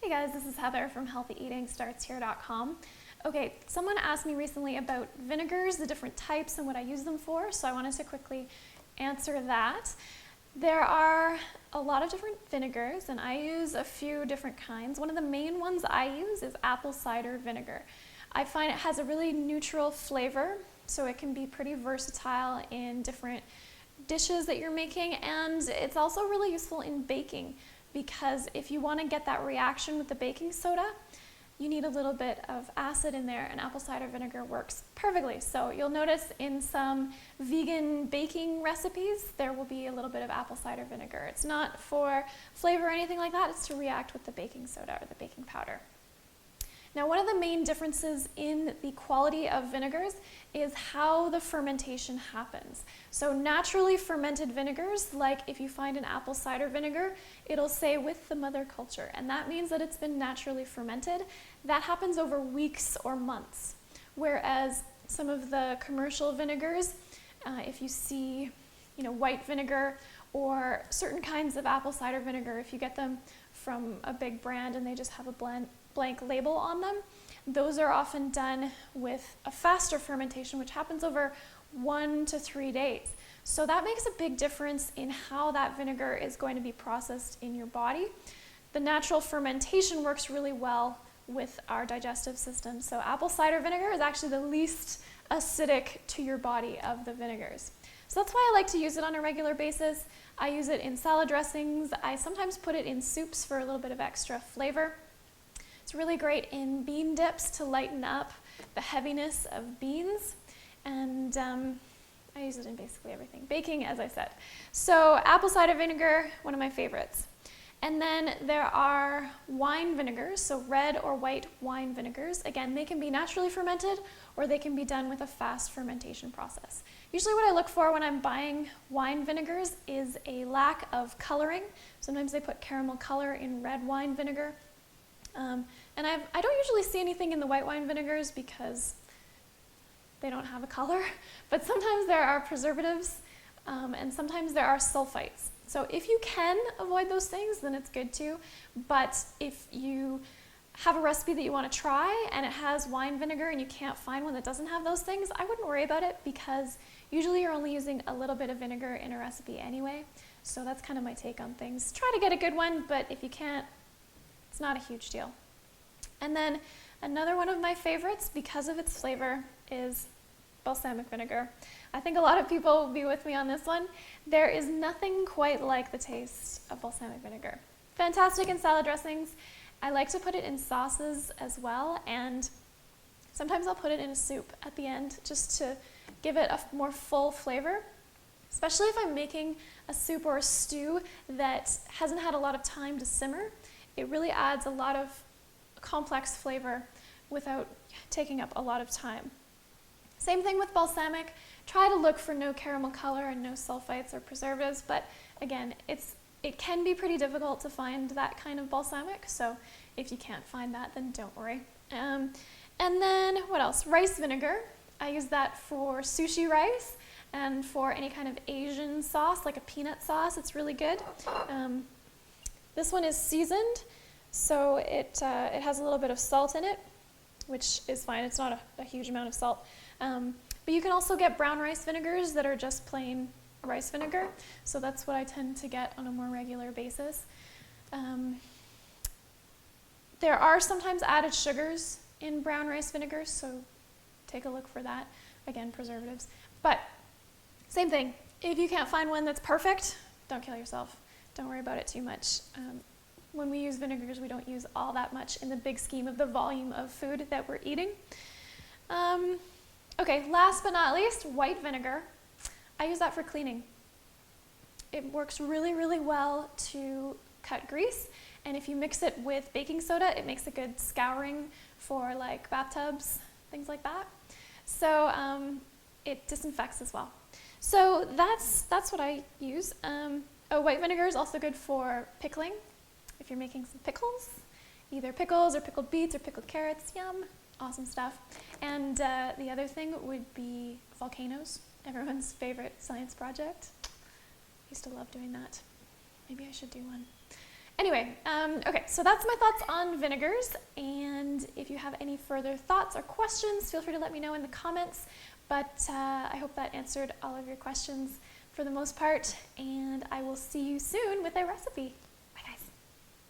Hey guys, this is Heather from healthyeatingstartshere.com. Okay, someone asked me recently about vinegars, the different types and what I use them for, so I wanted to quickly answer that. There are a lot of different vinegars and I use a few different kinds. One of the main ones I use is apple cider vinegar. I find it has a really neutral flavor, so it can be pretty versatile in different dishes that you're making, and it's also really useful in baking because if you want to get that reaction with the baking soda, you need a little bit of acid in there, and apple cider vinegar works perfectly. So you'll notice in some vegan baking recipes, there will be a little bit of apple cider vinegar. It's not for flavor or anything like that, it's to react with the baking soda or the baking powder. Now, one of the main differences in the quality of vinegars is how the fermentation happens. So naturally fermented vinegars, like if you find an apple cider vinegar, it'll say with the mother culture, and that means that it's been naturally fermented. That happens over weeks or months, whereas some of the commercial vinegars, if you see, white vinegar or certain kinds of apple cider vinegar, if you get them from a big brand and they just have a blank label on them, those are often done with a faster fermentation, which happens over 1 to 3 days. So that makes a big difference in how that vinegar is going to be processed in your body. The natural fermentation works really well with our digestive system. So apple cider vinegar is actually the least acidic to your body of the vinegars. So that's why I like to use it on a regular basis. I use it in salad dressings. I sometimes put it in soups for a little bit of extra flavor. It's really great in bean dips to lighten up the heaviness of beans, and I use it in basically everything. Baking, as I said. So apple cider vinegar, one of my favorites. And then there are wine vinegars, so red or white wine vinegars. Again, they can be naturally fermented or they can be done with a fast fermentation process. Usually what I look for when I'm buying wine vinegars is a lack of coloring. Sometimes they put caramel color in red wine vinegar. And I don't usually see anything in the white wine vinegars because they don't have a color, but sometimes there are preservatives and sometimes there are sulfites. So if you can avoid those things, then it's good too. But if you have a recipe that you want to try and it has wine vinegar and you can't find one that doesn't have those things, I wouldn't worry about it because usually you're only using a little bit of vinegar in a recipe anyway. So that's kind of my take on things. Try to get a good one, but if you can't, it's not a huge deal. And then another one of my favorites, because of its flavor, is balsamic vinegar. I think a lot of people will be with me on this one. There is nothing quite like the taste of balsamic vinegar. Fantastic in salad dressings. I like to put it in sauces as well, and sometimes I'll put it in a soup at the end just to give it a more full flavor, especially if I'm making a soup or a stew that hasn't had a lot of time to simmer. It really adds a lot of complex flavor without taking up a lot of time. Same thing with balsamic. Try to look for no caramel color and no sulfites or preservatives, but again, it can be pretty difficult to find that kind of balsamic, so if you can't find that, then don't worry. And then what else? Rice vinegar. I use that for sushi rice and for any kind of Asian sauce, like a peanut sauce. It's really good. This one is seasoned, so it has a little bit of salt in it, which is fine. It's not a huge amount of salt. But you can also get brown rice vinegars that are just plain rice vinegar, so that's what I tend to get on a more regular basis. There are sometimes added sugars in brown rice vinegars, so take a look for that. Again, preservatives. But same thing. If you can't find one that's perfect, don't kill yourself. Don't worry about it too much. When we use vinegars, we don't use all that much in the big scheme of the volume of food that we're eating. Okay, last but not least, white vinegar. I use that for cleaning. It works really, really well to cut grease, and if you mix it with baking soda, it makes a good scouring for like bathtubs, things like that. So it disinfects as well. So that's what I use. White vinegar is also good for pickling. If you're making some pickles, either pickles or pickled beets or pickled carrots, yum, awesome stuff. And the other thing would be volcanoes, everyone's favorite science project. I used to love doing that. Maybe I should do one. Anyway, okay, so that's my thoughts on vinegars, and if you have any further thoughts or questions, feel free to let me know in the comments, but I hope that answered all of your questions for the most part, and I will see you soon with a recipe.